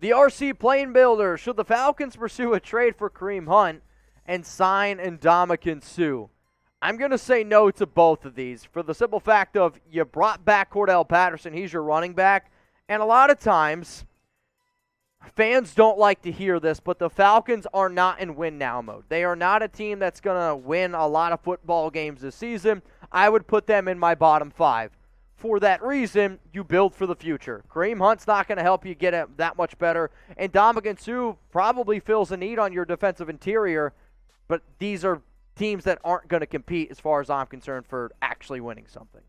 The RC Plane Builder, should the Falcons pursue a trade for Kareem Hunt and sign Ndamukong Suh? I'm going to say no to both of these for the simple fact of you brought back Cordell Patterson. He's your running back. And a lot of times, fans don't like to hear this, but the Falcons are not in win-now mode. They are not a team that's going to win a lot of football games this season. I would put them in my bottom 5. For that reason, you build for the future. Kareem Hunt's not going to help you get it that much better. And Ndamukong Suh probably fills a need on your defensive interior, but these are teams that aren't going to compete as far as I'm concerned for actually winning something.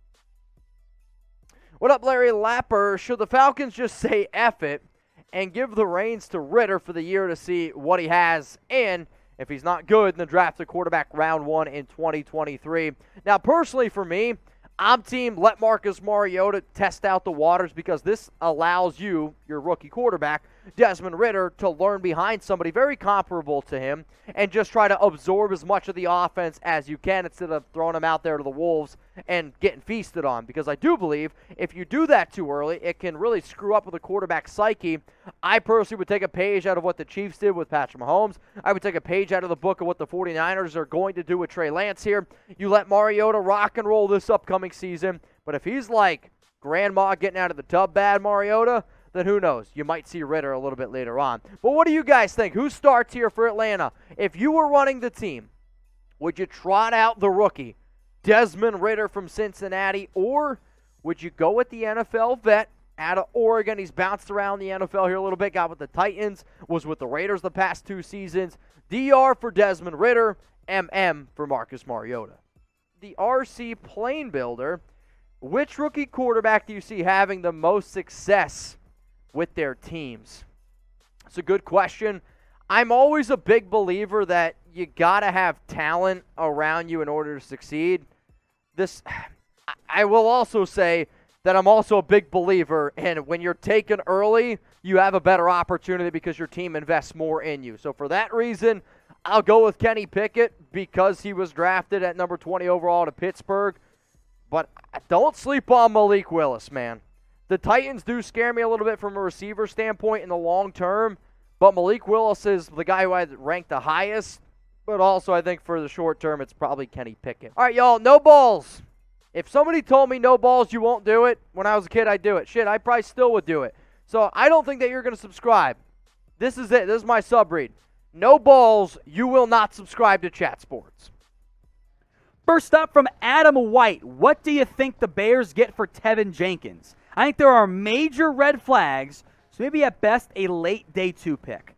What up, Larry Lapper? Should the Falcons just say F it and give the reins to Ritter for the year to see what he has, and if he's not good, then draft a quarterback round 1 in 2023? Now, personally for me, I'm team let Marcus Mariota test out the waters because this allows you, your rookie quarterback, Desmond Ritter, to learn behind somebody very comparable to him and just try to absorb as much of the offense as you can instead of throwing him out there to the wolves and getting feasted on. Because I do believe if you do that too early, it can really screw up with the quarterback's psyche. I personally would take a page out of what the Chiefs did with Patrick Mahomes. I would take a page out of the book of what the 49ers are going to do with Trey Lance here. You let Mariota rock and roll this upcoming season, but if he's like grandma getting out of the tub bad Mariota, then who knows? You might see Ritter a little bit later on. But what do you guys think? Who starts here for Atlanta? If you were running the team, would you trot out the rookie, Desmond Ritter from Cincinnati, or would you go with the NFL vet out of Oregon? He's bounced around the NFL here a little bit, got with the Titans, was with the Raiders the past 2 seasons. DR for Desmond Ritter, MM for Marcus Mariota. The RC Plane Builder, which rookie quarterback do you see having the most success with their teams? It's a good question. I'm always a big believer that you got to have talent around you in order to succeed. I will also say that I'm also a big believer in when you're taken early, you have a better opportunity because your team invests more in you. So for that reason, I'll go with Kenny Pickett because he was drafted at number 20 overall to Pittsburgh. But don't sleep on Malik Willis, man. The Titans do scare me a little bit from a receiver standpoint in the long term, but Malik Willis is the guy who I ranked the highest, but also I think for the short term, it's probably Kenny Pickett. All right, y'all, no balls. If somebody told me no balls, you won't do it, when I was a kid, I'd do it. Shit, I probably still would do it. So I don't think that you're going to subscribe. This is it. This is my sub-read. No balls, you will not subscribe to Chat Sports. First up from Adam White, what do you think the Bears get for Teven Jenkins? I think there are major red flags, so maybe at best a late day 2 pick.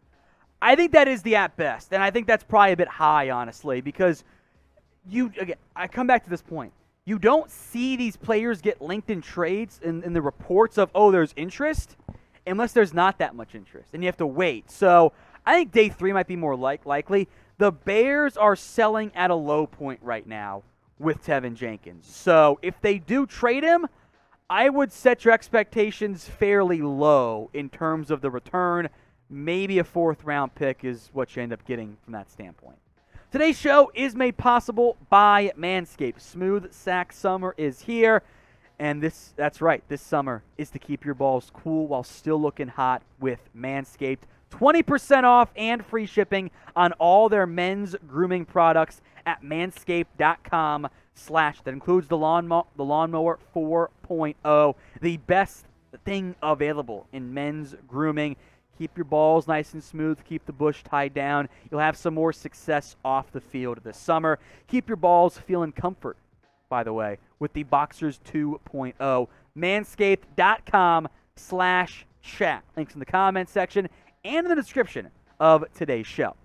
I think that is the at best, and I think that's probably a bit high, honestly, because I come back to this point. You don't see these players get linked in trades in the reports of, oh, there's interest, unless there's not that much interest, and you have to wait. So I think day 3 might be more likely. The Bears are selling at a low point right now with Teven Jenkins. So if they do trade him, I would set your expectations fairly low in terms of the return. Maybe a 4th-round pick is what you end up getting from that standpoint. Today's show is made possible by Manscaped. Smooth Sack Summer is here, and that's right, this summer is to keep your balls cool while still looking hot with Manscaped. 20% off and free shipping on all their men's grooming products at manscaped.com/ that includes the lawnmower 4.0, the best thing available in men's grooming. Keep your balls nice and smooth, keep the bush tied down. You'll have some more success off the field this summer. Keep your balls feeling comfort, by the way, with the Boxers 2.0. Manscaped.com/chat. Links in the comment section and in the description of today's show.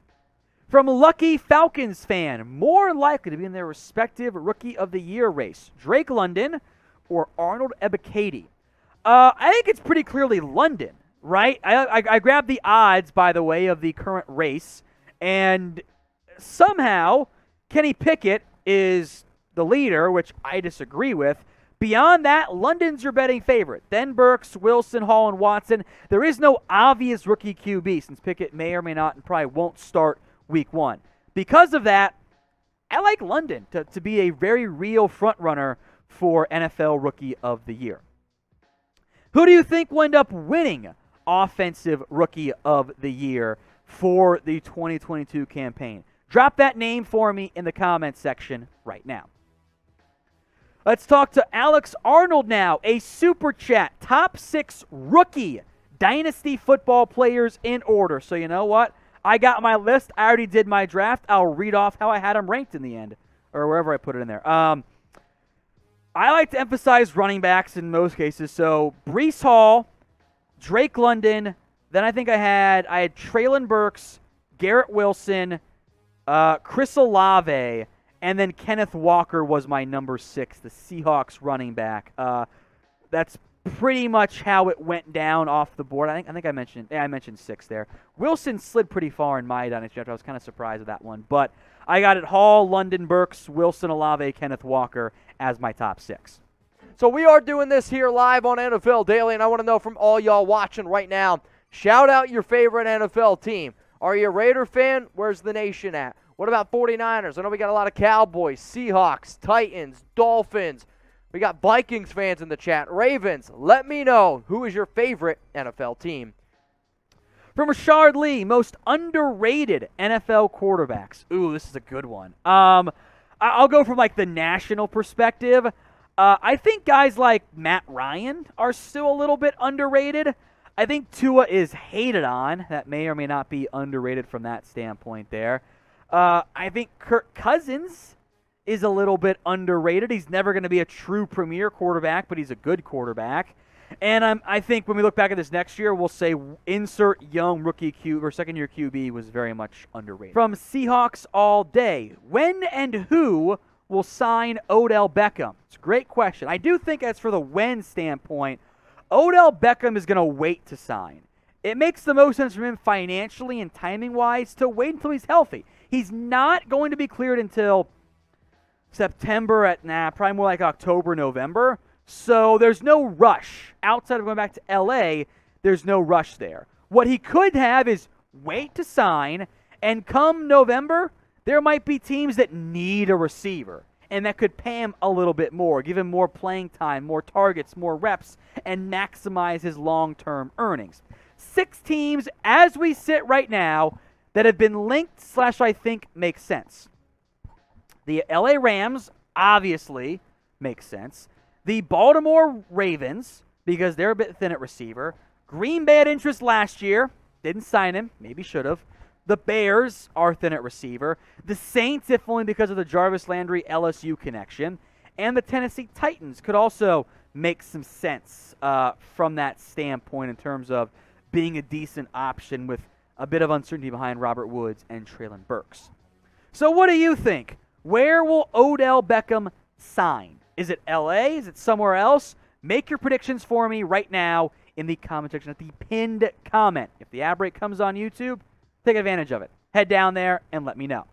From Lucky Falcons fan, more likely to be in their respective Rookie of the Year race, Drake London or Arnold Ebiketie? I think it's pretty clearly London, right? I grabbed the odds, by the way, of the current race, and somehow Kenny Pickett is the leader, which I disagree with. Beyond that, London's your betting favorite. Then Burks, Wilson, Hall, and Watson. There is no obvious rookie QB since Pickett may or may not and probably won't start week 1. Because of that, I like London to be a very real front runner for NFL Rookie of the Year. Who do you think will end up winning Offensive Rookie of the Year for the 2022 campaign? Drop that name for me in the comments section right now. Let's talk to Alex Arnold now, a super chat. Top 6 rookie dynasty football players in order. So you know what? I got my list. I already did my draft. I'll read off how I had them ranked in the end, or wherever I put it in there. I like to emphasize running backs in most cases. So Breece Hall, Drake London. Then I think I had Treylon Burks, Garrett Wilson, Chris Olave, and then Kenneth Walker was my number 6, the Seahawks running back. That's pretty much how it went down off the board. I think I mentioned 6 there. Wilson slid pretty far in my dynasty draft. I was kind of surprised with that one, but I got it Hall, London, Burks, Wilson, Olave, Kenneth Walker as my top 6. So we are doing this here live on NFL Daily, and I want to know from all y'all watching right now, shout out your favorite NFL team. Are you a Raider fan? Where's the nation at? What about 49ers? I know we got a lot of Cowboys, Seahawks, Titans, Dolphins. We got Vikings fans in the chat. Ravens, let me know who is your favorite NFL team. From Rashard Lee, most underrated NFL quarterbacks. Ooh, this is a good one. I'll go from like the national perspective. I think guys like Matt Ryan are still a little bit underrated. I think Tua is hated on. That may or may not be underrated from that standpoint there. I think Kirk Cousins is a little bit underrated. He's never going to be a true premier quarterback, but he's a good quarterback. And I think when we look back at this next year, we'll say insert young rookie Q or second-year QB was very much underrated. From Seahawks All Day, when and who will sign Odell Beckham? It's a great question. I do think as for the when standpoint, Odell Beckham is going to wait to sign. It makes the most sense for him financially and timing-wise to wait until he's healthy. He's not going to be cleared until September probably more like October, November. So there's no rush. Outside of going back to LA, there's no rush there. What he could have is wait to sign, and come November, there might be teams that need a receiver and that could pay him a little bit more, give him more playing time, more targets, more reps, and maximize his long-term earnings. 6 teams, as we sit right now, that have been linked / I think make sense. The LA Rams, obviously, makes sense. The Baltimore Ravens, because they're a bit thin at receiver. Green Bay had interest last year. Didn't sign him. Maybe should have. The Bears are thin at receiver. The Saints, if only because of the Jarvis Landry LSU connection. And the Tennessee Titans could also make some sense from that standpoint in terms of being a decent option with a bit of uncertainty behind Robert Woods and Treylon Burks. So what do you think? Where will Odell Beckham sign? Is it LA? Is it somewhere else? Make your predictions for me right now in the comment section at the pinned comment. If the ad break comes on YouTube, take advantage of it. Head down there and let me know.